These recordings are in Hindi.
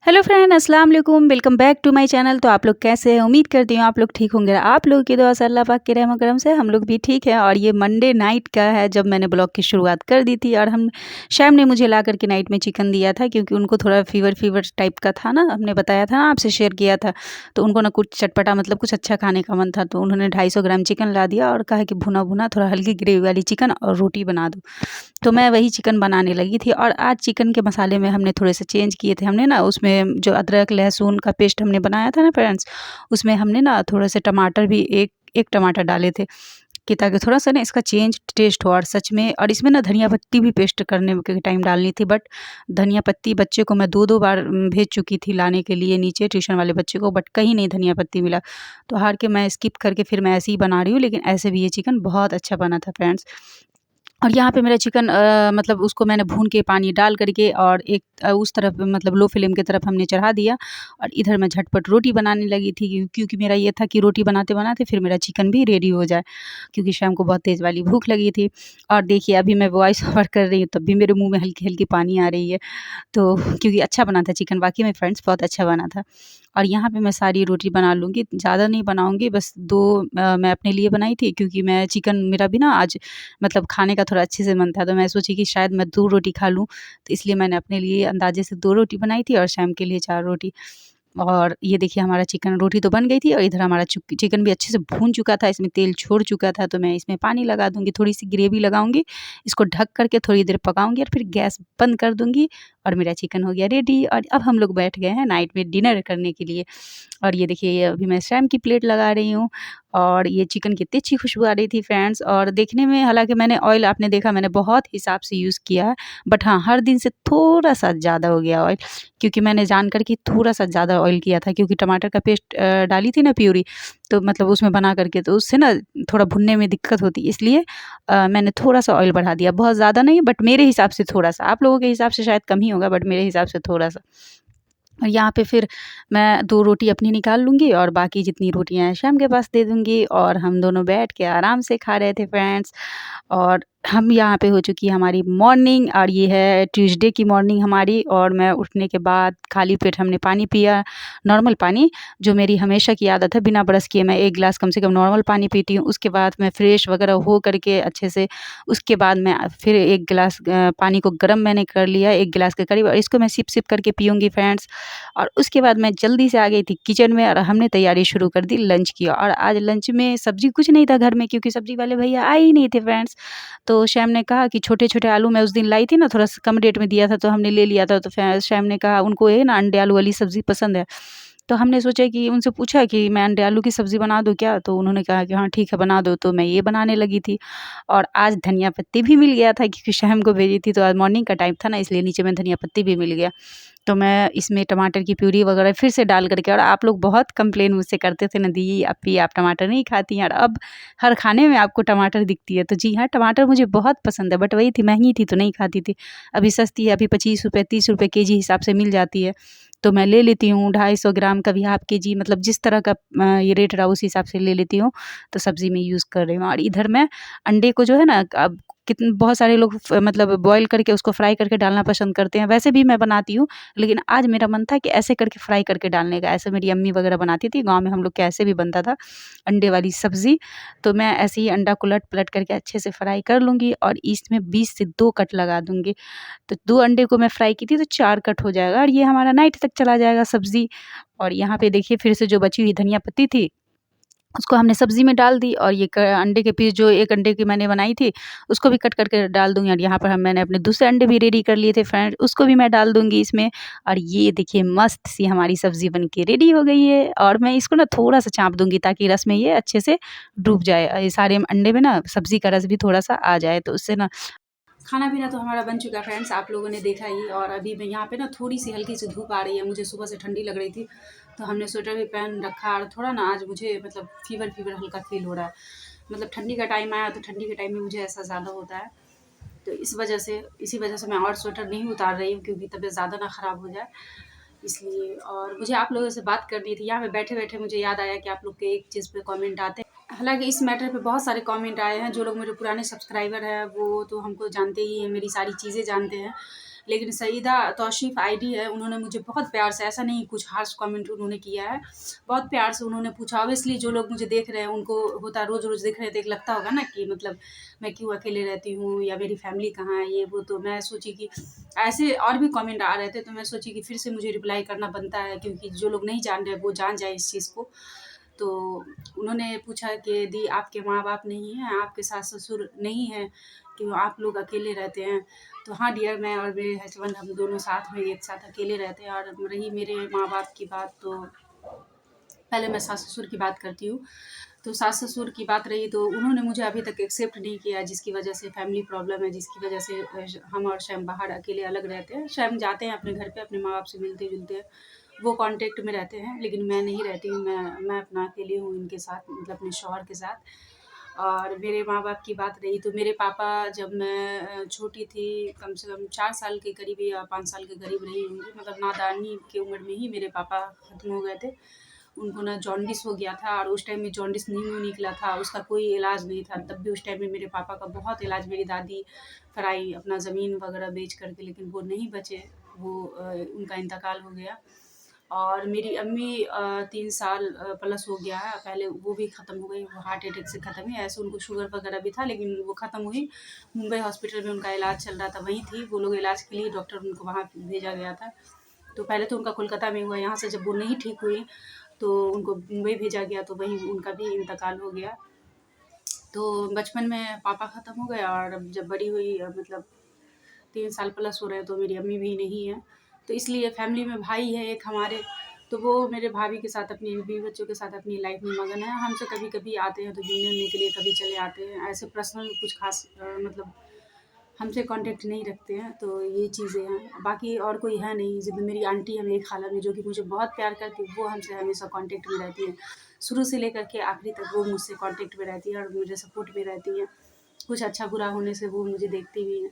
हेलो फ्रेंड, अस्सलाम वालेकुम। Welcome back to my channel. तो आप लोग कैसे हैं? उम्मीद करती हूँ आप लोग ठीक होंगे। आप लोगों की दुआ से, अल्लाह पाक के रहम करम से हम लोग भी ठीक हैं। और ये मंडे नाइट का है जब मैंने ब्लॉग की शुरुआत कर दी थी। और हम शैम ने मुझे ला करके नाइट में चिकन दिया था, क्योंकि उनको थोड़ा फीवर टाइप का था ना, हमने बताया था ना, आपसे शेयर किया था। तो उनको ना कुछ चटपटा, मतलब कुछ अच्छा खाने का मन था, तो उन्होंने 250 ग्राम चिकन ला दिया और कहा कि भुना भुना थोड़ा हल्की ग्रेवी वाली चिकन और रोटी बना दो। तो मैं वही चिकन बनाने लगी थी। और आज चिकन के मसाले में हमने थोड़े से चेंज किए थे। हमने ना उसमें जो अदरक लहसुन का पेस्ट हमने बनाया था ना फ्रेंड्स, उसमें हमने ना थोड़े से टमाटर भी एक एक टमाटर डाले थे, कि ताकि थोड़ा सा ना इसका चेंज टेस्ट हो। और सच में, और इसमें ना धनिया पत्ती भी पेस्ट करने के टाइम डालनी थी, बट धनिया पत्ती बच्चे को मैं दो दो बार भेज चुकी थी लाने के लिए नीचे, ट्यूशन वाले बच्चे को, बट कहीं नहीं धनिया पत्ती मिला। तो हार के मैं स्किप करके फिर मैं ऐसे ही बना रही हूँ। लेकिन ऐसे भी ये चिकन बहुत अच्छा बना था फ्रेंड्स। और यहाँ पे मेरा चिकन मतलब उसको मैंने भून के पानी डाल करके, और एक उस तरफ मतलब लो फ्लेम की तरफ हमने चढ़ा दिया। और इधर मैं झटपट रोटी बनाने लगी थी, क्योंकि मेरा ये था कि रोटी बनाते बनाते फिर मेरा चिकन भी रेडी हो जाए, क्योंकि शाम को बहुत तेज़ वाली भूख लगी थी। और देखिए, अभी मैं वॉइस ओवर कर रही हूँ तब भी मेरे मुंह में हल्की हल्की पानी आ रही है। तो क्योंकि अच्छा बना था चिकन, वाकई में फ्रेंड्स बहुत अच्छा बना था। और यहाँ पे मैं सारी रोटी बना लूँगी, ज़्यादा नहीं बनाऊँगी, बस 2 मैं अपने लिए बनाई थी, क्योंकि मैं चिकन मेरा भी ना आज मतलब खाने का थोड़ा अच्छे से मन था, तो मैं सोची कि शायद मैं 2 रोटी खा लूँ, तो इसलिए मैंने अपने लिए अंदाज़े से 2 रोटी बनाई थी और शाम के लिए 4 रोटी। और ये देखिए, हमारा चिकन रोटी तो बन गई थी, और इधर हमारा चिकन भी अच्छे से भून चुका था, इसमें तेल छोड़ चुका था। तो मैं इसमें पानी लगा दूँगी, थोड़ी-सी ग्रेवी लगाऊँगी, इसको ढक कर के थोड़ी देर पकाऊँगी और फिर गैस बंद कर दूँगी। और मेरा चिकन हो गया रेडी। और अब हम लोग बैठ गए हैं नाइट में डिनर करने के लिए। और ये देखिए, ये अभी मैं शैम की प्लेट लगा रही हूँ, और ये चिकन की इतनी अच्छी खुशबू आ रही थी फ्रेंड्स। और देखने में, हालाँकि मैंने ऑयल, आपने देखा, मैंने बहुत हिसाब से यूज़ किया है, बट हाँ, हर दिन से थोड़ा-सा ज़्यादा हो गया ऑयल, क्योंकि मैंने जान कर के थोड़ा-सा ज़्यादा ऑयल किया था, क्योंकि टमाटर का पेस्ट डाली थी ना प्यूरी, तो मतलब उसमें बना कर के, तो उससे ना थोड़ा भुनने में दिक्कत होती है, इसलिए मैंने थोड़ा-सा ऑयल बढ़ा दिया। बहुत ज़्यादा नहीं, बट मेरे हिसाब से थोड़ा-सा, आप लोगों के हिसाब से शायद कम ही होगा, बट मेरे हिसाब से थोड़ा-सा। और यहाँ पे फिर मैं 2 रोटी अपनी निकाल लूँगी, और बाकी जितनी रोटियाँ हैं शाम के पास दे दूँगी, और हम दोनों बैठ के आराम से खा रहे थे फ्रेंड्स। और हम यहाँ पे हो चुकी है हमारी मॉर्निंग, और ये है ट्यूसडे की मॉर्निंग हमारी। और मैं उठने के बाद खाली पेट हमने पानी पिया, नॉर्मल पानी, जो मेरी हमेशा की आदत है, बिना ब्रश किए मैं 1 गिलास कम से कम नॉर्मल पानी पीती हूँ। उसके बाद मैं फ्रेश वगैरह हो करके अच्छे से, उसके बाद मैं फिर 1 गिलास पानी को गर्म मैंने कर लिया, 1 गिलास के करीब, और इसको मैं सिप-सिप करके पीऊँगी फ्रेंड्स। और उसके बाद मैं जल्दी से आ गई थी किचन में, और हमने तैयारी शुरू कर दी लंच की। और आज लंच में सब्ज़ी कुछ नहीं था घर में, क्योंकि सब्ज़ी वाले भैया आए ही नहीं थे फ्रेंड्स। तो शैम ने कहा कि छोटे-छोटे आलू मैं उस दिन लाई थी ना, थोड़ा-सा कम रेट में दिया था, तो हमने ले लिया था। तो शैम ने कहा उनको ये ना अंडे आलू वाली सब्ज़ी पसंद है। तो हमने सोचा कि उनसे पूछा कि मैं अंडे आलू की सब्ज़ी बना दूँ क्या? तो उन्होंने कहा कि हाँ ठीक है, बना दो। तो मैं ये बनाने लगी थी। और आज धनिया पत्ती भी मिल गया था, क्योंकि शैम को भेजी थी, तो आज मॉर्निंग का टाइम था ना, इसलिए नीचे में धनिया पत्ती भी मिल गया। तो मैं इसमें टमाटर की प्यूरी वगैरह फिर से डाल करके, और आप लोग बहुत कंप्लेन मुझसे करते थे ना, दी अप्पी आप टमाटर नहीं खाती हैं, और अब हर खाने में आपको टमाटर दिखती है। तो जी हाँ, टमाटर मुझे बहुत पसंद है, बट वही थी, महंगी थी तो नहीं खाती थी। अभी सस्ती है, अभी ₹25 ₹30 केजी हिसाब से मिल जाती है, तो मैं ले लेती हूँ 250 ग्राम, कभी हाफ केजी, मतलब जिस तरह का ये रेट रहा उस हिसाब से ले लेती हूँ। तो सब्ज़ी में यूज़ कर रही हूँ। और इधर मैं अंडे को जो है ना, अब कितने बहुत सारे लोग मतलब बॉयल करके उसको फ्राई करके डालना पसंद करते हैं, वैसे भी मैं बनाती हूँ, लेकिन आज मेरा मन था कि ऐसे करके फ्राई करके डालने का। ऐसे मेरी अम्मी वगैरह बनाती थी, गाँव में हम लोग के ऐसे भी बनता था अंडे वाली सब्ज़ी। तो मैं ऐसे ही अंडा को उलट-पलट करके अच्छे से फ्राई कर लूँगी, और इसमें 20 से 2 कट लगा दूँगी। तो 2 अंडे को मैं फ्राई की थी, तो 4 कट हो जाएगा, और ये हमारा नाइट तक चला जाएगा सब्ज़ी। और यहाँ पे देखिए, फिर से जो बची हुई धनिया पत्ती थी, उसको हमने सब्ज़ी में डाल दी, और ये अंडे के पीस, जो 1 अंडे की मैंने बनाई थी, उसको भी कट करके डाल दूँगी। और यहाँ पर मैंने अपने दूसरे अंडे भी रेडी कर लिए थे फ्रेंड्स, उसको भी मैं डाल दूँगी इसमें। और ये देखिए, मस्त सी हमारी सब्ज़ी बन के रेडी हो गई है। और मैं इसको ना थोड़ा-सा चाँप दूँगी, ताकि रस में ये अच्छे से डूब जाए। ये सारे अंडे में ना सब्ज़ी का रस भी थोड़ा-सा आ जाए, तो उससे ना खाना-पीना तो हमारा बन चुका है फ्रेंड्स, आप लोगों ने देखा ही। और अभी मैं यहाँ पे ना थोड़ी-सी हल्की-सी धूप आ रही है, मुझे सुबह से ठंडी लग रही थी, तो हमने स्वेटर भी पहन रखा। और थोड़ा ना आज मुझे मतलब फ़ीवर हल्का फ़ील हो रहा है। मतलब ठंडी का टाइम आया, तो ठंडी के टाइम में मुझे ऐसा ज़्यादा होता है। तो इसी वजह से मैं और स्वेटर नहीं उतार रही हूँ, क्योंकि तबीयत ज़्यादा ना ख़राब हो जाए, इसलिए। और मुझे आप लोगों से बात करनी थी, यहाँ पे बैठे-बैठे मुझे याद आया कि आप लोग के एक चीज़ पे कमेंट आते हैं। हालाँकि इस मैटर पे बहुत सारे कमेंट आए हैं, जो लोग मेरे पुराने सब्सक्राइबर हैं वो तो हमको जानते ही हैं, मेरी सारी चीज़ें जानते हैं। लेकिन सईदा तौसीफ़ आईडी है, उन्होंने मुझे बहुत प्यार से, ऐसा नहीं कुछ हार्श कमेंट उन्होंने किया है, बहुत प्यार से उन्होंने पूछा। ऑब्वियसली जो लोग मुझे देख रहे हैं उनको होता है, रोज़-रोज़ देख रहे हैं तो एक लगता होगा ना कि मतलब मैं क्यों अकेले रहती हूँ या मेरी फैमिली कहाँ है, ये वो। तो मैं सोची कि ऐसे और भी कमेंट आ रहे थे, तो मैं सोची कि फिर से मुझे रिप्लाई करना बनता है, क्योंकि जो लोग नहीं जान रहे वो जान जाए इस चीज़ को। तो उन्होंने पूछा कि दी आपके माँ-बाप नहीं हैं, आपके सास-ससुर नहीं हैं, क्यों आप लोग अकेले रहते हैं? तो हाँ डियर, मैं और मेरे हस्बैंड हम दोनों साथ में एक साथ अकेले रहते हैं। और रही मेरे माँ-बाप की बात, तो पहले मैं सास-ससुर की बात करती हूँ। तो सास-ससुर की बात रही तो उन्होंने मुझे अभी तक एक्सेप्ट नहीं किया, जिसकी वजह से फैमिली प्रॉब्लम है, जिसकी वजह से हम और शैम बाहर अकेले अलग रहते हैं। शैम जाते हैं अपने घर पे, अपने माँ-बाप से मिलते-जुलते हैं, वो कॉन्टैक्ट में रहते हैं, लेकिन मैं नहीं रहती हूँ। मैं अपना अकेली हूँ इनके साथ, मतलब अपने शौहर के साथ। और मेरे माँ-बाप की बात रही तो मेरे पापा जब मैं छोटी थी, कम से कम 4 साल के करीब या 5 साल के करीब रही होंगी, मतलब नादानी की उम्र में ही मेरे पापा ख़त्म हो गए थे। उनको ना जॉन्डिस हो गया था, और उस टाइम में जॉन्डिस न्यू निकला था, उसका कोई इलाज नहीं था। तब भी उस टाइम में मेरे पापा का बहुत इलाज मेरी दादी कराई अपना ज़मीन वगैरह बेच कर के, लेकिन वो नहीं बचे, वो उनका इंतकाल हो गया। और मेरी अम्मी 3 साल प्लस हो गया है, पहले वो भी ख़त्म हो गई, वो हार्ट अटैक से ख़त्म हुई। ऐसे उनको शुगर वगैरह भी था, लेकिन वो ख़त्म हुई। मुंबई हॉस्पिटल में उनका इलाज चल रहा था, वहीं थी वो लोग, इलाज के लिए डॉक्टर उनको वहाँ भेजा गया था। तो पहले तो उनका कोलकाता में हुआ, यहाँ से जब वो नहीं ठीक हुई तो उनको मुंबई भेजा गया, तो वहीं उनका भी इंतकाल हो गया। तो बचपन में पापा ख़त्म हो गए, और अब जब बड़ी हुई, मतलब 3 साल प्लस हो रहे हैं, तो मेरी अम्मी भी नहीं है। तो इसलिए फैमिली में भाई है एक हमारे, तो वो मेरे भाभी के साथ, अपनी बीवी बच्चों के साथ अपनी लाइफ में मगन है। हमसे कभी-कभी आते हैं तो मिलने-उलने के लिए कभी चले आते हैं। ऐसे पर्सनल कुछ ख़ास मतलब हमसे कॉन्टैक्ट नहीं रखते हैं, तो ये चीज़ें हैं। बाकी और कोई है नहीं। जितनी मेरी आंटी है, मेरी खाला भी, जो कि मुझे बहुत प्यार करती है, वो हमसे हमेशा कॉन्टैक्ट में रहती है। शुरू से लेकर के आखिरी तक वो मुझसे कॉन्टैक्ट में रहती है और मुझे सपोर्ट में रहती हैं। कुछ अच्छा-बुरा होने से वो मुझे देखती भी हैं।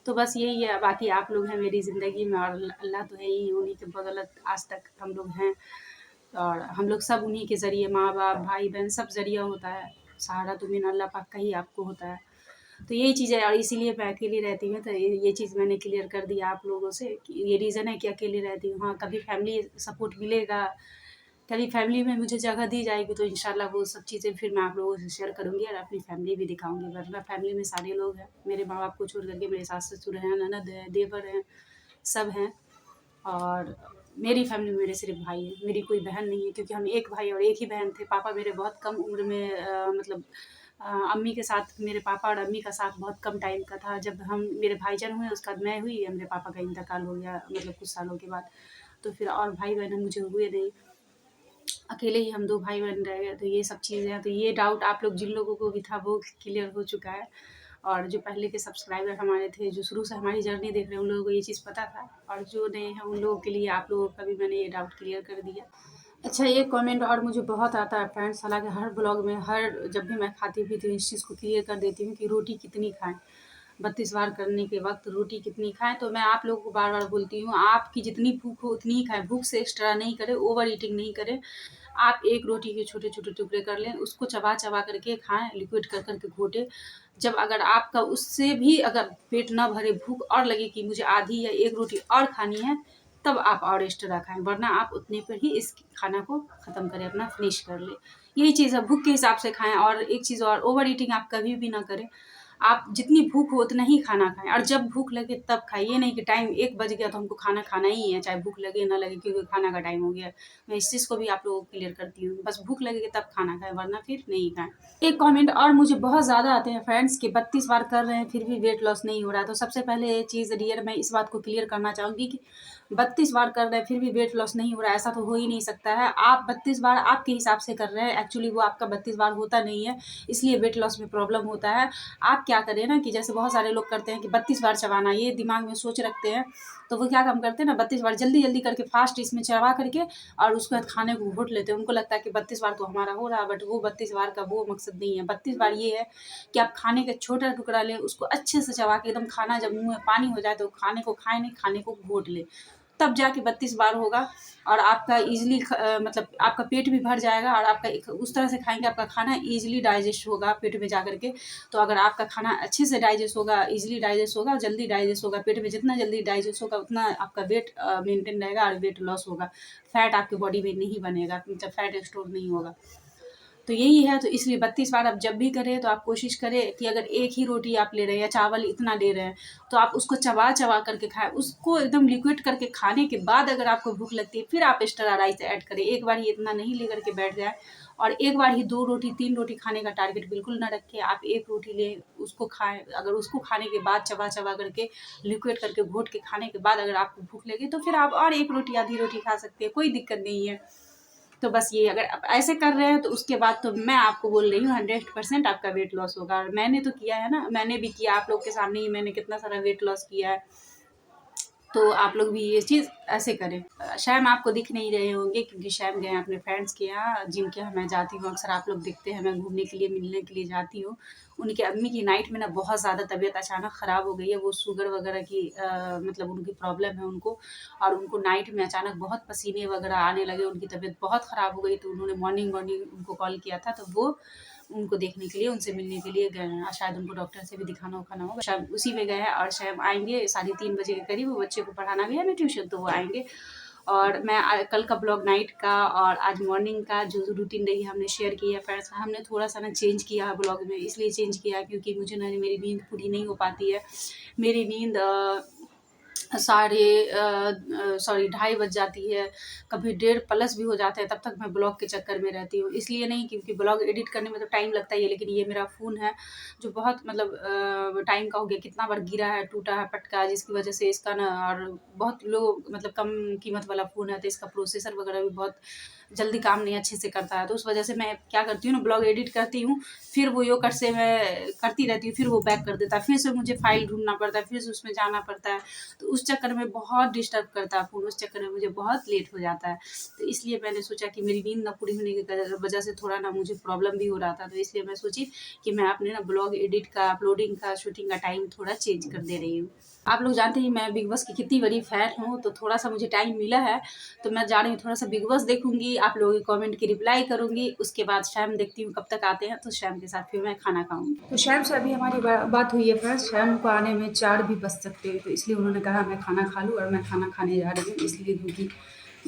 तो बस यही है, बाकी आप लोग हैं मेरी ज़िंदगी में, और अल्लाह तो है ही, उन्हीं की बदौलत आज तक हम लोग हैं। और हम लोग सब उन्हीं के ज़रिए, माँ-बाप, भाई-बहन सब ज़रिया होता है। सहारा तो बिन अल्लाह पाक का ही आपको होता है। तो यही चीज़ है, और इसीलिए मैं अकेली रहती हूँ। तो ये चीज़ मैंने क्लियर कर दिया आप लोगों से कि ये रीज़न है कि अकेले रहती हूँ। हाँ, कभी फैमिली सपोर्ट मिलेगा, कभी फैमिली में मुझे जगह दी जाएगी, तो इंशाल्लाह वो सब चीज़ें फिर मैं आप लोगों से शेयर करूँगी और अपनी फैमिली भी दिखाऊँगी। वरना फैमिली में सारे लोग हैं, मेरे माँ-बाप को छोड़ कर के मेरे सास-ससुर हैं, ननद है, देवर हैं, सब हैं। और मेरी फैमिली में मेरे सिर्फ़ भाई हैं, मेरी कोई बहन नहीं है, क्योंकि हम एक भाई और एक ही बहन थे। पापा मेरे बहुत कम उम्र में मतलब अम्मी के साथ, मेरे पापा और अम्मी का साथ बहुत कम टाइम का था। जब हम मेरे भाईजान हुए, उसके बाद मैं हुई, मेरे पापा का इंतकाल हो गया, मतलब कुछ सालों के बाद। तो फिर और भाई-बहन मुझे हुए नहीं, अकेले ही हम 2 भाई-बहन रह गए। तो ये सब चीज़ें हैं, तो ये डाउट आप लोग जिन लोगों को भी था वो क्लियर हो चुका है। और जो पहले के सब्सक्राइबर हमारे थे, जो शुरू से हमारी जर्नी देख रहे हैं, उन लोगों को ये चीज़ पता था, और जो नए हैं उन लोगों के लिए, आप लोगों का भी मैंने ये डाउट क्लियर कर दिया। अच्छा, ये कमेंट और मुझे बहुत आता है फ्रेंड्स, हालाँकि हर ब्लॉग में, हर जब भी मैं खाती-पीती हूँ, इस चीज़ को क्लियर कर देती हूँ कि रोटी कितनी खाएँ। 32 बार करने के वक़्त रोटी कितनी खाएँ, तो मैं आप लोगों को बार-बार बोलती हूँ, आपकी जितनी भूख हो उतनी ही खाएँ, भूख से एक्स्ट्रा नहीं करें, ओवर ईटिंग नहीं करें। आप एक रोटी के छोटे-छोटे टुकड़े कर लें, उसको चबा-चबा करके खाएँ, लिक्विड कर कर के घोटें। जब अगर आपका उससे भी अगर पेट ना भरे, भूख और लगे कि मुझे आधी या 1 रोटी और खानी है, तब आप और एक्स्ट्रा खाएँ, वरना आप उतने पर ही इस खाना को ख़त्म करें, अपना फिनिश कर लें। यही चीज़ है, भूख के हिसाब से खाएँ। और एक चीज़ और, ओवर ईटिंग आप कभी भी ना करें। आप जितनी भूख हो उतना ही खाना खाएँ, और जब भूख लगे तब खाइए। ये नहीं कि टाइम 1 बज गया तो हमको खाना खाना ही है, चाहे भूख लगे ना लगे, क्योंकि खाना का टाइम हो गया है। मैं इस चीज़ को भी आप लोगों को क्लियर करती हूँ, बस भूख लगेगी तब खाना खाएँ, वरना फिर नहीं खाएँ। एक कमेंट और मुझे बहुत ज़्यादा आते हैं फ्रेंड्स कि 32 बार कर रहे हैं फिर भी वेट लॉस नहीं हो रहा है। तो सबसे पहले ये चीज़ डियर, मैं इस बात को क्लियर करना चाहूँगी कि 32 बार कर रहे हैं फिर भी वेट लॉस नहीं हो रहा है, ऐसा तो हो ही नहीं सकता है। आप 32 बार आपके हिसाब से कर रहे हैं, एक्चुअली वो आपका 32 बार होता नहीं है, इसलिए वेट लॉस में प्रॉब्लम होता है। आप क्या करें ना, कि जैसे बहुत सारे लोग करते हैं कि 32 बार चबाना, ये दिमाग में सोच रखते हैं, तो वो क्या काम करते हैं ना, 32 बार जल्दी-जल्दी करके फास्ट इसमें चबा करके और उसके बाद खाने को घोट लेते हैं। उनको लगता है कि 32 बार तो हमारा हो रहा है, बट वो 32 बार का वो मकसद नहीं है। 32 बार ये है कि आप खाने का छोटा टुकड़ा लें, उसको अच्छे से चबा के एकदम, खाना जब मुँह में पानी हो जाए तो खाने को खाएँ नहीं, खाने को घोट लें। तब जाके 32 बार होगा और आपका ईज़िली मतलब आपका पेट भी भर जाएगा और आपका उस तरह से खाएँगे आपका खाना ईज़िली डाइजेस्ट होगा पेट में जा कर के। तो अगर आपका खाना अच्छे से डाइजेस्ट होगा, ईज़िली डाइजेस्ट होगा, जल्दी डाइजेस्ट होगा, पेट में जितना जल्दी डाइजेस्ट होगा उतना आपका वेट मेंटेन रहेगा और वेट लॉस होगा। फैट आपके बॉडी में नहीं बनेगा, मतलब फैट स्टोर नहीं होगा। तो यही है, तो इसलिए 32 बार आप जब भी करें तो आप कोशिश करें कि अगर एक ही रोटी आप ले रहे हैं या चावल इतना ले रहे हैं तो आप उसको चबा करके खाएं। उसको एकदम लिक्विड करके खाने के बाद अगर आपको भूख लगती है फिर आप एक्स्ट्रा राइस ऐड करें। एक बार ही इतना नहीं लेकर के बैठ जाए और एक बार ही 2 रोटी 3 रोटी खाने का टारगेट बिल्कुल ना रखें। आप एक रोटी लें, उसको खाएं। अगर उसको खाने के बाद चबा करके लिक्विड करके घोट के खाने के बाद अगर आपको भूख लगे तो फिर आप और एक रोटी आधी रोटी खा सकते हैं, कोई दिक्कत नहीं है। तो बस ये अगर आप ऐसे कर रहे हैं तो उसके बाद तो मैं आपको बोल रही हूँ 100% आपका वेट लॉस होगा। और मैंने तो किया है ना, मैंने भी किया, आप लोग के सामने ही मैंने कितना सारा वेट लॉस किया है। तो आप लोग भी ये चीज़ ऐसे करें। शैम आपको दिख नहीं रहे होंगे क्योंकि शैम गए हैं अपने फ्रेंड्स के यहाँ, जिनके यहाँ मैं जाती हूँ अक्सर। आप लोग दिखते हैं, मैं घूमने के लिए मिलने के लिए जाती हूँ। उनकी अम्मी की नाइट में ना बहुत ज़्यादा तबीयत अचानक ख़राब हो गई है। वो शुगर वगैरह की मतलब उनकी प्रॉब्लम है उनको, और उनको नाइट में अचानक बहुत पसीने वगैरह आने लगे, उनकी तबीयत बहुत ख़राब हो गई। तो उन्होंने मॉर्निंग उनको कॉल किया था, तो वो उनको देखने के लिए, उनसे मिलने के लिए गए हैं। शायद उनको डॉक्टर से भी दिखाना होगा, शायद उसी में गए हैं। और शायद आएंगे 3:30 बजे के करीब। वो बच्चे को पढ़ाना भी है ना ट्यूशन, तो वो आएंगे। और मैं कल का ब्लॉग नाइट का और आज मॉर्निंग का जो रूटीन रही हमने शेयर किया फ्रेंड्स। हमने थोड़ा सा ना चेंज किया है ब्लॉग में, इसलिए चेंज किया क्योंकि मुझे ना मेरी नींद पूरी नहीं हो पाती है। मेरी नींद 2:30 बज जाती है, कभी 1:30+ भी हो जाता है, तब तक मैं ब्लॉग के चक्कर में रहती हूँ। इसलिए नहीं क्योंकि ब्लॉग एडिट करने में तो टाइम लगता ही है, लेकिन ये मेरा फ़ोन है जो बहुत मतलब टाइम का हो गया, कितना बार गिरा है, टूटा है, पटका, जिसकी वजह से इसका ना, और बहुत लोग मतलब कम कीमत वाला फ़ोन है तो इसका प्रोसेसर वगैरह भी बहुत जल्दी काम नहीं अच्छे से करता है। तो उस वजह से मैं क्या करती हूँ ना, ब्लॉग एडिट करती हूँ, फिर वो यो कट से मैं करती रहती हूँ, फिर वो बैक कर देता है, फिर से मुझे फाइल ढूंढना पड़ता है, फिर से उसमें जाना पड़ता है। तो उस चक्कर में बहुत डिस्टर्ब करता है फ़ोन, उस चक्कर में मुझे बहुत लेट हो जाता है। तो इसलिए मैंने सोचा कि मेरी नींद ना पूरी होने की वजह से थोड़ा ना मुझे प्रॉब्लम भी हो रहा था। तो इसलिए मैं सोची कि मैं अपने ना ब्लॉग एडिट का, अपलोडिंग का, शूटिंग का टाइम थोड़ा चेंज कर दे रही हूँ। आप लोग जानते ही मैं बिग बॉस की कितनी बड़ी फ़ैन हूँ, तो थोड़ा सा मुझे टाइम मिला है तो मैं जा रही हूँ, थोड़ा सा बिग बॉस देखूंगी, आप लोगों के कमेंट की रिप्लाई करूंगी। उसके बाद शैम देखती हूँ कब तक आते हैं, तो शैम के साथ फिर मैं खाना खाऊंगी। तो शैम से अभी हमारी बात हुई है फ्रेंड्स, शैम को आने में 4 भी बज सकते हैं, तो इसलिए उन्होंने कहा मैं खाना खा लूँ, और मैं खाना खाने जा रही हूँ इसलिए क्योंकि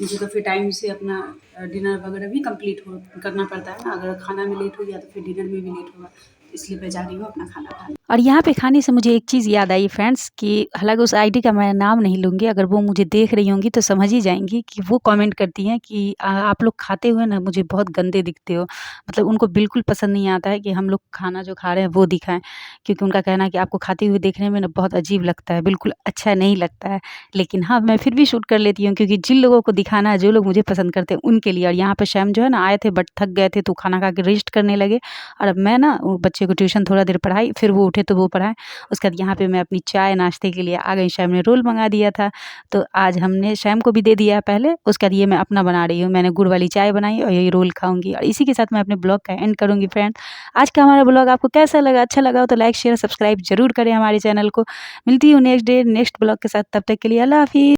मुझे तो फिर टाइम से अपना डिनर वगैरह भी कंप्लीट करना पड़ता है ना। अगर खाना में लेट हो गया तो फिर डिनर में भी लेट होगा, इसलिए मैं जा रही हूँ अपना खाना खाने। और यहाँ पे खाने से मुझे एक चीज़ याद आई फ्रेंड्स कि हालांकि उस आईडी का मैं नाम नहीं लूँगी, अगर वो मुझे देख रही होंगी तो समझ ही जाएंगी कि वो कमेंट करती हैं कि आप लोग खाते हुए ना मुझे बहुत गंदे दिखते हो। मतलब उनको बिल्कुल पसंद नहीं आता है कि हम लोग खाना जो खा रहे हैं वो दिखाएं, क्योंकि उनका कहना है कि आपको खाते हुए देखने में ना बहुत अजीब लगता है, बिल्कुल अच्छा नहीं लगता है। लेकिन हाँ, मैं फिर भी शूट कर लेती हूँ क्योंकि जिन लोगों को दिखाना है, जो लोग मुझे पसंद करते हैं उनके लिए। और यहाँ पे शैम जो है ना आए थे बट थक गए थे, तो खाना खा के रेस्ट करने लगे। और अब मैं ना वो बच्चे को ट्यूशन थोड़ा देर पढ़ाई, फिर वो उठे तो वो पढ़ाएं। उसके बाद यहाँ पे मैं अपनी चाय नाश्ते के लिए आ गई। शैम ने रोल मंगा दिया था, तो आज हमने शैम को भी दे दिया पहले। उसके बाद ये मैं अपना बना रही हूँ, मैंने गुड़ वाली चाय बनाई और यही रोल खाऊंगी। और इसी के साथ मैं अपने ब्लॉग का एंड करूँगी फ्रेंड्स। आज का हमारा ब्लॉग आपको कैसा लगा? अच्छा लगा हो तो लाइक शेयर सब्सक्राइब जरूर करें हमारे चैनल को। मिलती हूँ नेक्स्ट डे नेक्स्ट ब्लॉग के साथ, तब तक के लिए अल्लाह हाफिज़।